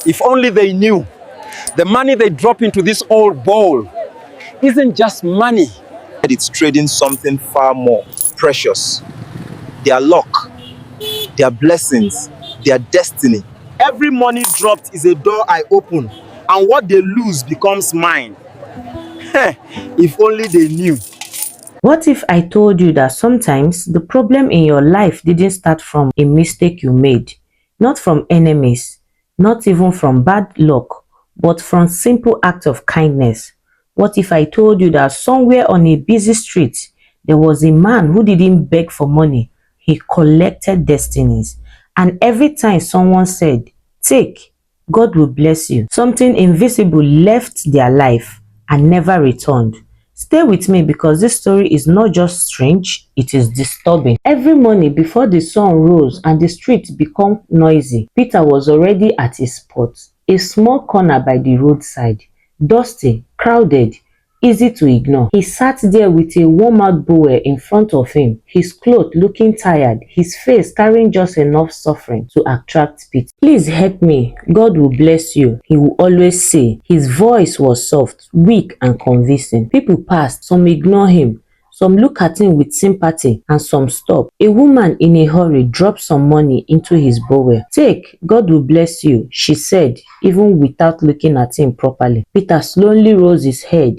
If only they knew the money they drop into this old bowl isn't just money. It's trading something far more precious. Their luck, their blessings, their destiny. Every money dropped is a door I open, and what they lose becomes mine. If only they knew. What if I told you that sometimes the problem in your life didn't start from a mistake you made, not from enemies, not even from bad luck, but from simple acts of kindness? What if I told you that somewhere on a busy street there was a man who didn't beg for money, he collected destinies, and every time someone said, "Take, God will bless you," something invisible left their life and never returned. Stay with me because this story is not just strange, it is disturbing. Every morning before the sun rose and the street became noisy, Peter was already at his spot, a small corner by the roadside, dusty, crowded, easy to ignore. He sat there with a worn-out bowl in front of him, his clothes looking tired, his face carrying just enough suffering to attract pity. "Please help me, God will bless you," he would always say. His voice was soft, weak and convincing. People passed, some ignored him, some looked at him with sympathy and some stopped. A woman in a hurry dropped some money into his bowl. "Take, God will bless you," she said, even without looking at him properly. Peter slowly rose his head,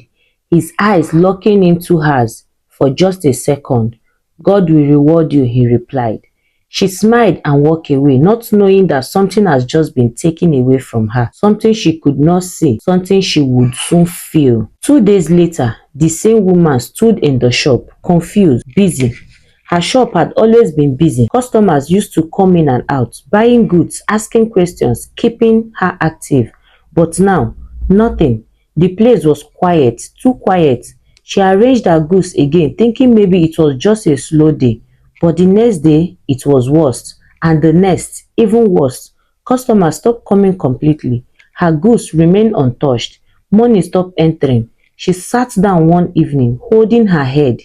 his eyes locking into hers for just a second. "God will reward you," he replied. She smiled and walked away, not knowing that something has just been taken away from her, something she could not see, something she would soon feel. 2 days later, the same woman stood in the shop, confused, busy. Her shop had always been busy. Customers used to come in and out, buying goods, asking questions, keeping her active. But now, nothing. The place was quiet, too quiet. She arranged her goods again, thinking maybe it was just a slow day. But the next day, it was worse. And the next, even worse. Customers stopped coming completely. Her goods remained untouched. Money stopped entering. She sat down one evening, holding her head.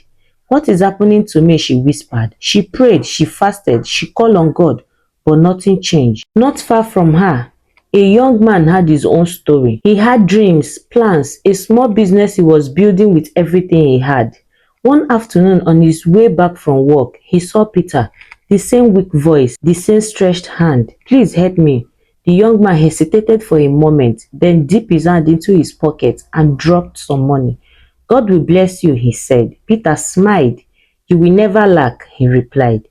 "What is happening to me?" she whispered. She prayed, she fasted, she called on God, but nothing changed. Not far from her, a young man had his own story. He had dreams, plans, a small business he was building with everything he had. One afternoon on his way back from work, he saw Peter, the same weak voice, the same stretched hand. "Please help me." The young man hesitated for a moment, then dipped his hand into his pocket and dropped some money. "God will bless you," he said. Peter smiled. "You will never lack," he replied.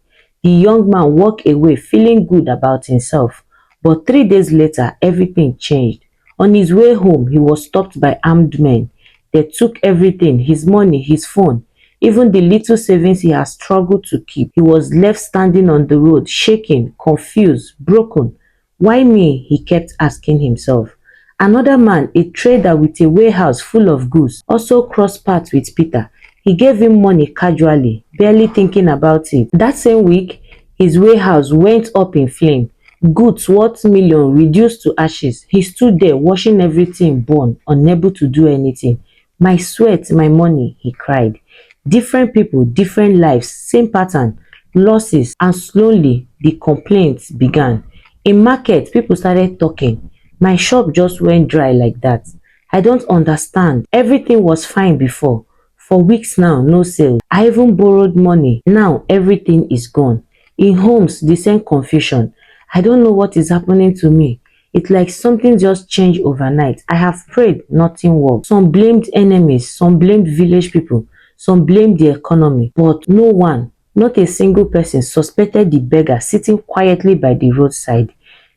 The young man walked away feeling good about himself. But 3 days later, everything changed. On his way home, he was stopped by armed men. They took everything, his money, his phone, even the little savings he had struggled to keep. He was left standing on the road, shaking, confused, broken. Why me? He kept asking himself. Another man, a trader with a warehouse full of goods, also crossed paths with Peter. He gave him money casually, barely thinking about it. That same week, his warehouse went up in flames. Goods worth millions reduced to ashes. He stood there watching everything burn, unable to do anything. "My sweat, my money," he cried. Different people, different lives, same pattern, losses, and slowly the complaints began. In market, people started talking. "My shop just went dry like that. I don't understand. Everything was fine before. For weeks now, no sales. I even borrowed money. Now everything is gone." In homes, the same confusion. "I don't know what is happening to me. It's like something just changed overnight. I have prayed, nothing worked." Some blamed enemies, some blamed village people, some blamed the economy, but no one, not a single person, suspected the beggar sitting quietly by the roadside.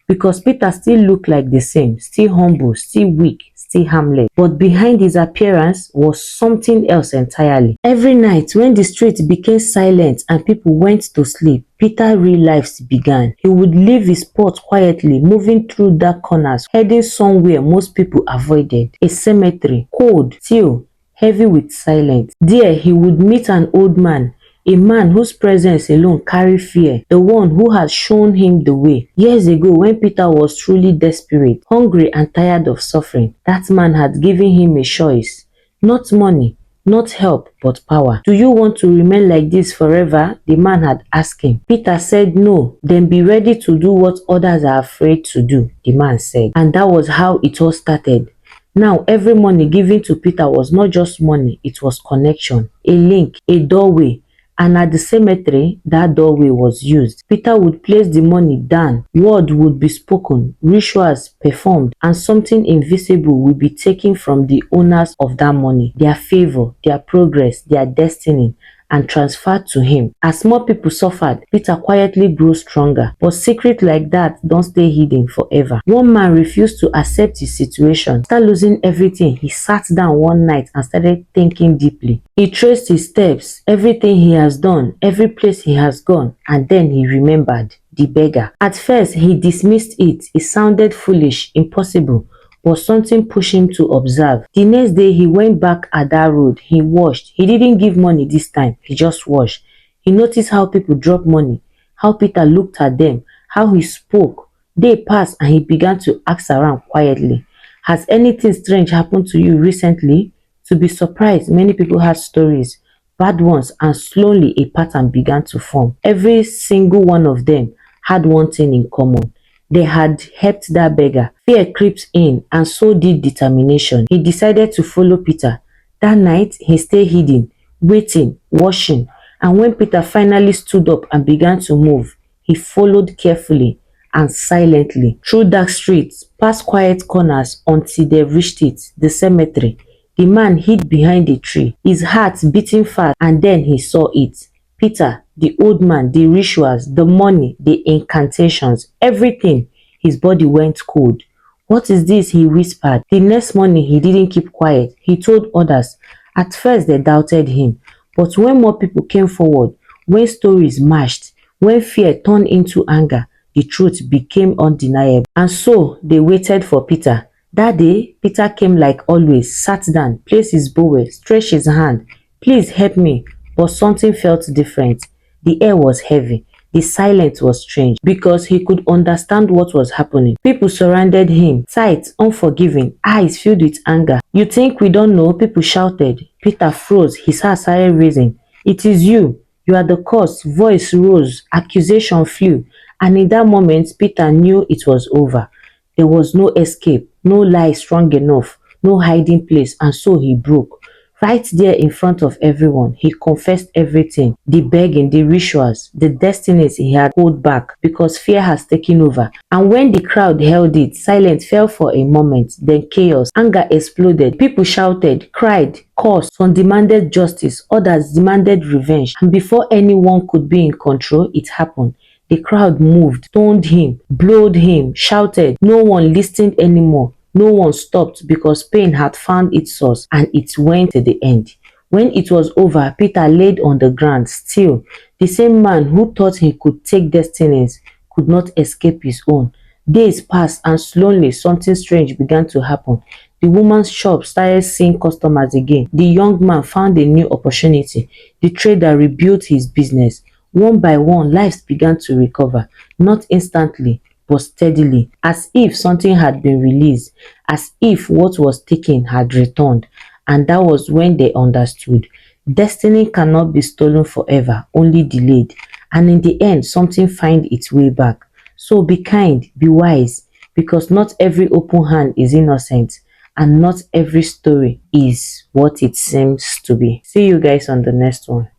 Because Peter still looked like the same, still humble, still weak, still harmless. But behind his appearance was something else entirely. Every night when the street became silent and people went to sleep, Peter's real life began. He would leave his spot quietly, moving through dark corners, heading somewhere most people avoided. A cemetery, cold, still, heavy with silence. There he would meet an old man, a man whose presence alone carried fear, the one who had shown him the way. Years ago, when Peter was truly desperate, hungry and tired of suffering, that man had given him a choice. Not money, not help but power. Do you want to remain like this forever? The man had asked him. Peter said no. Then be ready to do what others are afraid to do, the man said. And that was how it all started. Now, every money given to Peter was not just money, it was connection, a link, a doorway. And at the cemetery, that doorway was used. Peter would place the money down, word would be spoken, rituals performed, and something invisible would be taken from the owners of that money, their favor, their progress, their destiny, and transferred to him. As more people suffered, Peter quietly grew stronger. But secrets like that don't stay hidden forever. One man refused to accept his situation. After losing everything, he sat down one night and started thinking deeply. He traced his steps, everything he has done, every place he has gone, and then he remembered the beggar. At first, he dismissed it. It sounded foolish, impossible. But something pushed him to observe. The next day, he went back at that road. He watched. He didn't give money this time. He just watched. He noticed how people dropped money, how Peter looked at them, how he spoke. Day passed and he began to ask around quietly. Has anything strange happened to you recently? To be surprised, many people had stories, bad ones, and slowly a pattern began to form. Every single one of them had one thing in common. They had helped that beggar. Fear creeps in, and so did determination. He decided to follow Peter. That night, he stayed hidden, waiting, watching. And when Peter finally stood up and began to move, he followed carefully and silently through dark streets, past quiet corners until they reached it, the cemetery. The man hid behind a tree, his heart beating fast, and then he saw it. Peter, the old man, the rituals, the money, the incantations, everything. His body went cold. What is this? He whispered. The next morning, he didn't keep quiet. He told others. At first, they doubted him. But when more people came forward, when stories matched, when fear turned into anger, the truth became undeniable. And so, they waited for Peter. That day, Peter came like always, sat down, placed his bowl, stretched his hand. Please help me. But something felt different. The air was heavy. The silence was strange because he could understand what was happening. People surrounded him, tight, unforgiving, eyes filled with anger. You think we don't know? People shouted. Peter froze, his heart started raising. It is you. You are the cause. Voice rose, accusation flew. And in that moment, Peter knew it was over. There was no escape, no lie strong enough, no hiding place, and so he broke. Right there in front of everyone, he confessed everything, the begging, the rituals, the destinies he had held back because fear has taken over. And when the crowd held it, silence fell for a moment, then chaos, anger exploded. People shouted, cried, cursed, some demanded justice, others demanded revenge. And before anyone could be in control, it happened. The crowd moved, stoned him, blowed him, shouted. No one listened anymore. No one stopped because pain had found its source and it went to the end. When it was over, Peter laid on the ground still. The same man who thought he could take destinies could not escape his own. Days passed and slowly something strange began to happen. The woman's shop started seeing customers again. The young man found a new opportunity. The trader rebuilt his business. One by one, lives began to recover, not instantly, but steadily, as if something had been released, as if what was taken had returned. And that was when they understood. Destiny cannot be stolen forever, only delayed. And in the end, something finds its way back. So be kind, be wise, because not every open hand is innocent, and not every story is what it seems to be. See you guys on the next one.